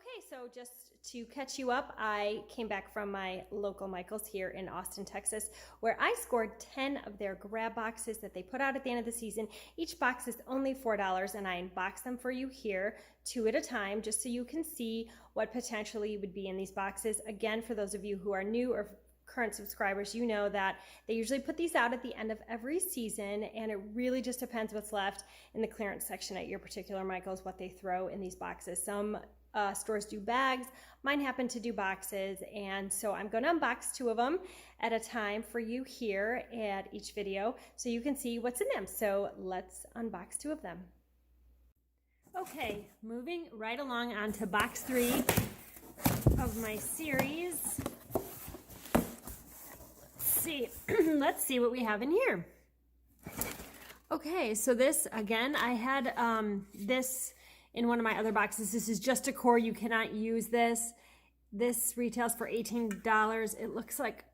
Okay, so just to catch you up, I came back from my local Michael's here in Austin, Texas, where I scored 10 of their grab boxes that they put out at the end of the season. Each box is only $4, and I unbox them for you here, 2 at a time, just so you can see what potentially would be in these boxes. Again, for those of you who are new or current subscribers, you know that they usually put these out at the end of every season, and it really just depends what's left in the clearance section at your particular Michael's, what they throw in these boxes. Some stores do bags, mine happen to do boxes, and so I'm going to unbox 2 of them at a time for you here at each video so you can see what's in them. So let's unbox 2 of them. Okay, moving right along onto box 3 of my series. Let's see what we have in here. Okay, so this, again, I had this in one of my other boxes. This is just a core. You cannot use this. This retails for $18. It looks like,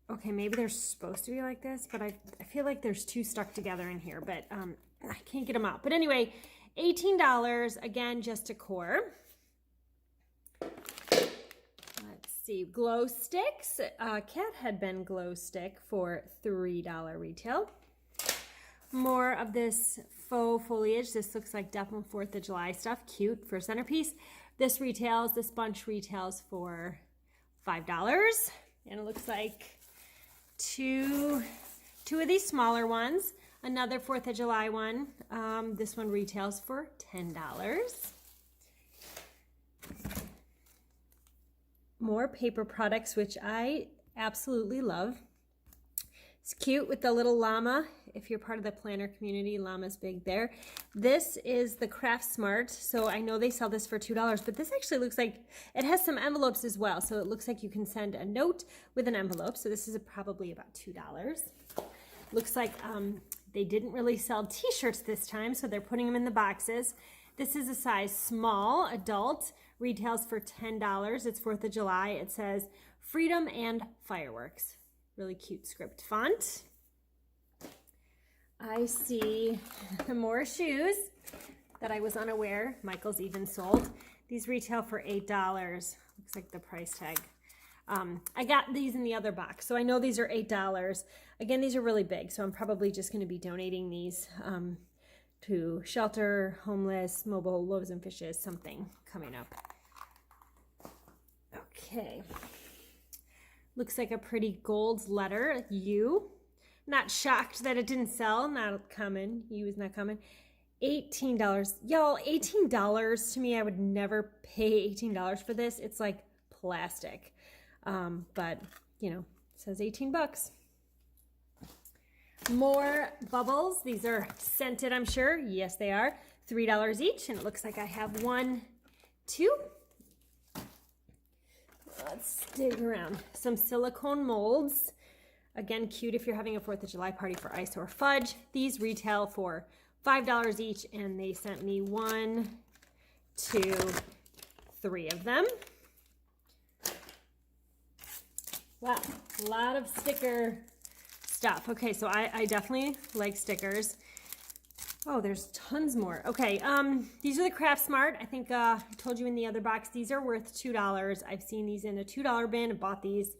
okay, maybe they're supposed to be like this, but I feel like there's 2 stuck together in here, but I can't get them out. But anyway, $18, again, just a core. Let's see, glow sticks. Cat had been glow stick for $3 retail. More of this faux foliage. This looks like definitely 4th of July stuff. Cute for centerpiece. This bunch retails for $5. And it looks like two of these smaller ones. Another 4th of July one. This one retails for $10. More paper products, which I absolutely love. It's cute with the little llama. If you're part of the planner community, llama's big there. This is the Craft Smart. So I know they sell this for $2, but this actually looks like it has some envelopes as well. So it looks like you can send a note with an envelope. So this is probably about $2. Looks like they didn't really sell t-shirts this time, so they're putting them in the boxes. This is a size small, adult, retails for $10. It's 4th of July. It says Freedom and Fireworks. Really cute script font. I see more shoes that I was unaware Michael's even sold. These retail for $8. Looks like the price tag. I got these in the other box, so I know these are $8. Again, these are really big, so I'm probably just going to be donating these to shelter, homeless, mobile loaves and fishes, something coming up. Okay. Looks like a pretty gold letter, U. Not shocked that it didn't sell, not common. U is not common. $18. Y'all, $18 to me, I would never pay $18 for this. It's like plastic. But, you know, it says 18 bucks. More bubbles. These are scented, I'm sure. Yes, they are. $3 each, and it looks like I have 1, 2. Let's dig around. Some silicone molds. Again, cute if you're having a 4th of July party for ice or fudge. These retail for $5 each, and they sent me 1, 2, 3 of them. Wow, a lot of sticker stuff. Okay, so I definitely like stickers. Oh, there's tons more. Okay, these are the Craft Smart. I think I told you in the other box, these are worth $2. I've seen these in a $2 bin and bought these.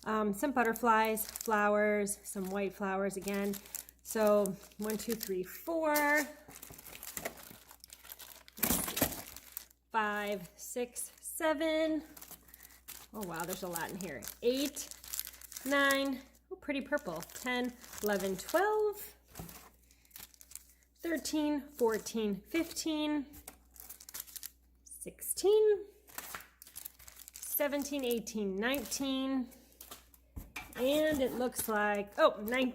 Some butterflies, flowers, some white flowers again. So 1, 2, 3, 4, 5, 6, 7. Oh wow, there's a lot in here. 8, 9, oh, pretty purple. 10, 11, 12. 13, 14, 15, 16, 17, 18, 19, and it looks like,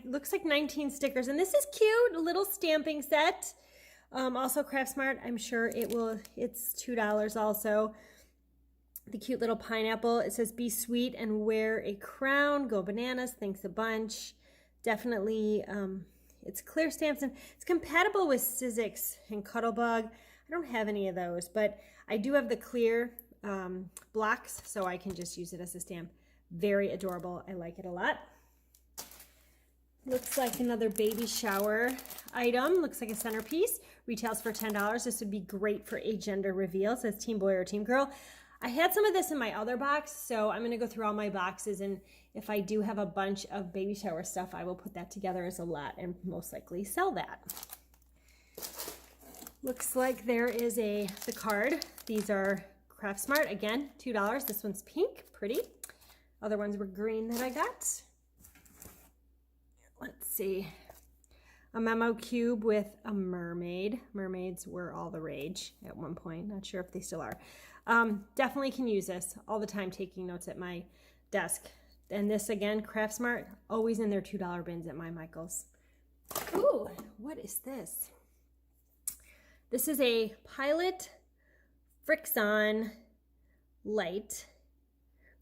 looks like 19 stickers. And this is cute, a little stamping set. Also Craft Smart, I'm sure it's $2 also. The cute little pineapple, it says be sweet and wear a crown, go bananas, thanks a bunch. Definitely, it's clear stamps, and it's compatible with Sizzix and Cuttlebug. I don't have any of those, but I do have the clear blocks, so I can just use it as a stamp. Very adorable. I like it a lot. Looks like another baby shower item. Looks like a centerpiece. Retails for $10. This would be great for a gender reveal. It says Team Boy or Team Girl. I had some of this in my other box, so I'm going to go through all my boxes, and if I do have a bunch of baby shower stuff, I will put that together as a lot and most likely sell that. Looks like there is the card. These are Craft Smart. Again, $2. This one's pink. Pretty. Other ones were green that I got. Let's see. A memo cube with a mermaid. Mermaids were all the rage at one point. Not sure if they still are. Definitely can use this all the time, taking notes at my desk. And this again, Craft Smart, always in their $2 bins at my Michael's. Ooh, what is this? This is a Pilot Friction light.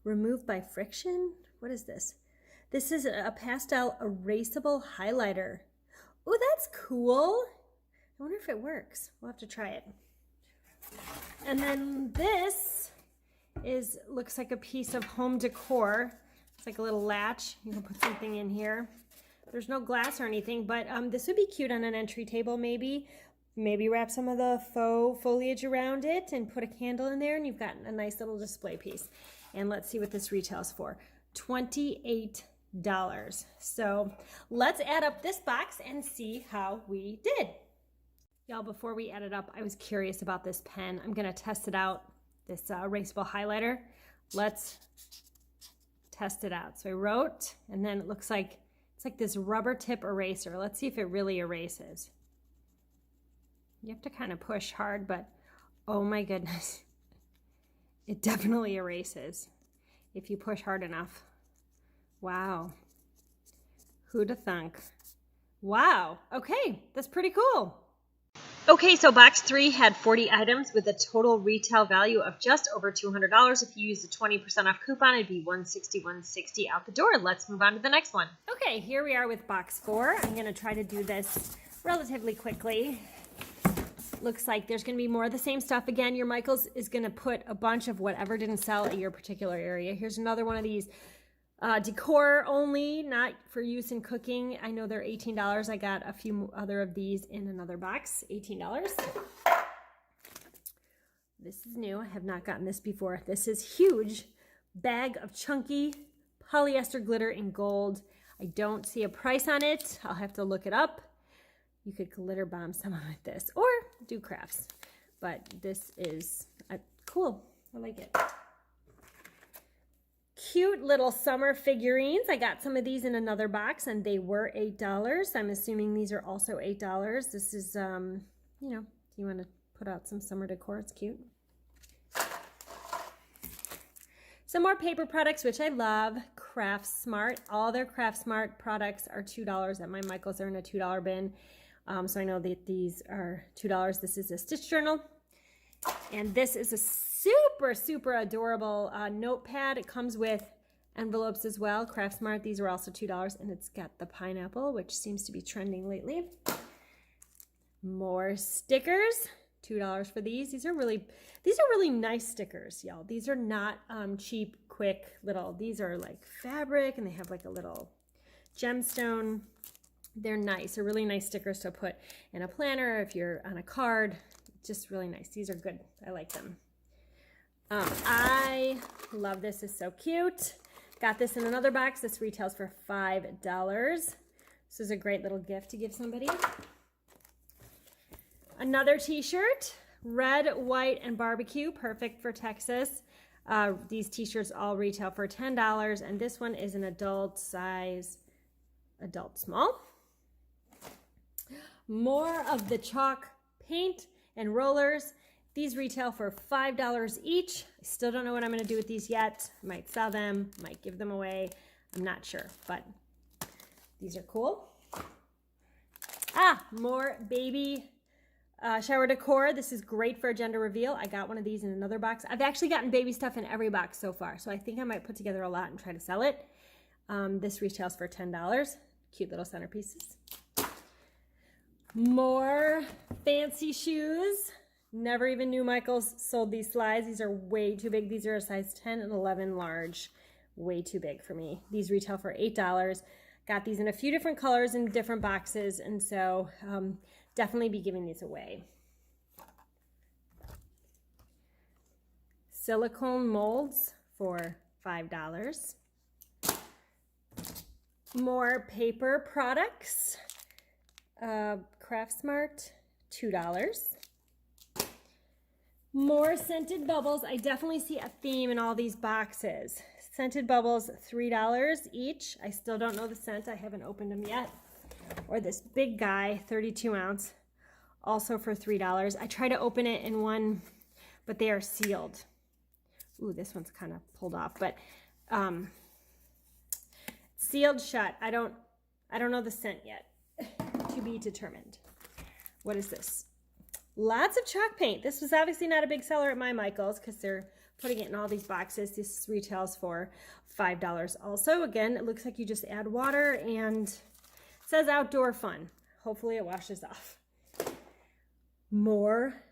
Removed by friction? What is this? This is a pastel erasable highlighter. Oh, that's cool. I wonder if it works. We'll have to try it. And then this looks like a piece of home decor. It's like a little latch. You can put something in here. There's no glass or anything, but this would be cute on an entry table maybe. Maybe wrap some of the faux foliage around it and put a candle in there, and you've got a nice little display piece. And let's see what this retails for. $28. So let's add up this box and see how we did. Y'all, before we add it up, I was curious about this pen. I'm gonna test it out, this erasable highlighter. Let's test it out. So I wrote, and then it looks like, it's like this rubber tip eraser. Let's see if it really erases. You have to kind of push hard, but oh my goodness. It definitely erases if you push hard enough. Wow. Who'da thunk? Wow. Okay, that's pretty cool. Okay, so box 3 had 40 items with a total retail value of just over $200. If you use the 20% off coupon, it'd be $161.60 out the door. Let's move on to the next one. Okay, here we are with box 4. I'm going to try to do this relatively quickly. Looks like there's going to be more of the same stuff. Again, your Michaels is going to put a bunch of whatever didn't sell at your particular area. Here's another one of these decor only, not for use in cooking. I know they're $18. I got a few other of these in another box, $18. This is new. I have not gotten this before. This is huge bag of chunky polyester glitter in gold. I don't see a price on it. I'll have to look it up. You could glitter bomb someone with this or do crafts, but this is cool. I like it. Cute little summer figurines. I got some of these in another box and they were $8. I'm assuming these are also $8. This is, you know, you want to put out some summer decor. It's cute. Some more paper products, which I love. Craft Smart. All their Craft Smart products are $2 at my Michael's. They're in a $2 bin. So I know that these are $2. This is a stitch journal. And this is a super, super adorable notepad. It comes with envelopes as well. Craft Smart. These are also $2. And it's got the pineapple, which seems to be trending lately. More stickers. $2 for these. These are really nice stickers, y'all. These are not cheap, quick little. These are like fabric, and they have like a little gemstone. They're nice. They're really nice stickers to put in a planner if you're on a card. Just really nice. These are good. I like them. I love this. It's so cute. Got this in another box. This retails for $5. This is a great little gift to give somebody. Another t-shirt, red, white, and barbecue, perfect for Texas. These t-shirts all retail for $10, and this one is an adult size, adult small. More of the chalk paint and rollers. These retail for $5 each. I still don't know what I'm going to do with these yet. I might sell them, might give them away. I'm not sure, but these are cool. More baby shower decor. This is great for a gender reveal. I got one of these in another box. I've actually gotten baby stuff in every box so far, so I think I might put together a lot and try to sell it. This retails for $10. Cute little centerpieces. More fancy shoes. Never even knew Michael's sold these slides. These are way too big. These are a size 10 and 11 large. Way too big for me. These retail for $8. Got these in a few different colors in different boxes, and so definitely be giving these away. Silicone molds for $5. More paper products. Craft Smart, $2. More scented bubbles. I definitely see a theme in all these boxes. Scented bubbles, $3 each. I still don't know the scent. I haven't opened them yet. Or this big guy, 32 ounce, also for $3. I try to open it in one, but they are sealed. Ooh, this one's kind of pulled off, but sealed shut. I don't know the scent yet. To be determined. What is this? Lots of chalk paint. This was obviously not a big seller at my Michael's because they're putting it in all these boxes. This retails for $5 also. Again, it looks like you just add water and it says outdoor fun. Hopefully it washes off. More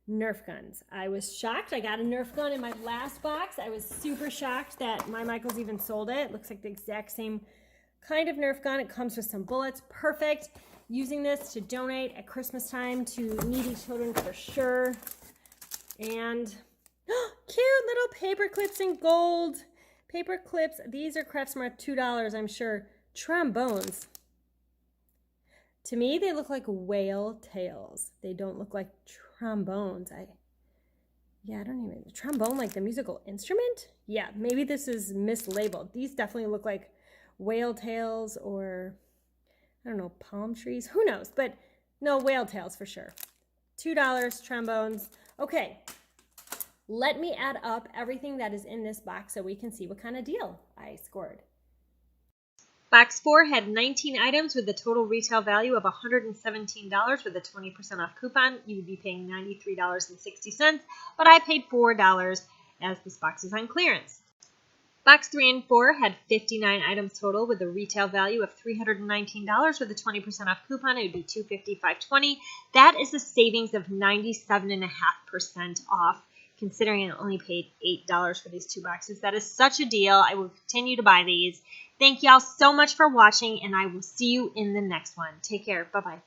Nerf guns. I was shocked. I got a Nerf gun in my last box. I was super shocked that my Michael's even sold it. It looks like the exact same kind of Nerf gun. It comes with some bullets. Perfect. Using this to donate at Christmas time to needy children for sure. And cute little paper clips in gold. Paper clips. These are Craft Smart, $2, I'm sure. Trombones. To me, they look like whale tails. They don't look like trombones. I don't even. Trombone, like the musical instrument? Yeah, maybe this is mislabeled. These definitely look like whale tails or, I don't know, palm trees. Who knows? But no, whale tails for sure. $2, trombones. Okay, let me add up everything that is in this box so we can see what kind of deal I scored. Box 4 had 19 items with a total retail value of $117 with a 20% off coupon. You would be paying $93.60, but I paid $4 as this box is on clearance. Box 3 and 4 had 59 items total with a retail value of $319 with a 20% off coupon. It would be $255.20. That is a savings of 97.5% off, considering I only paid $8 for these two boxes. That is such a deal. I will continue to buy these. Thank y'all so much for watching, and I will see you in the next one. Take care. Bye-bye.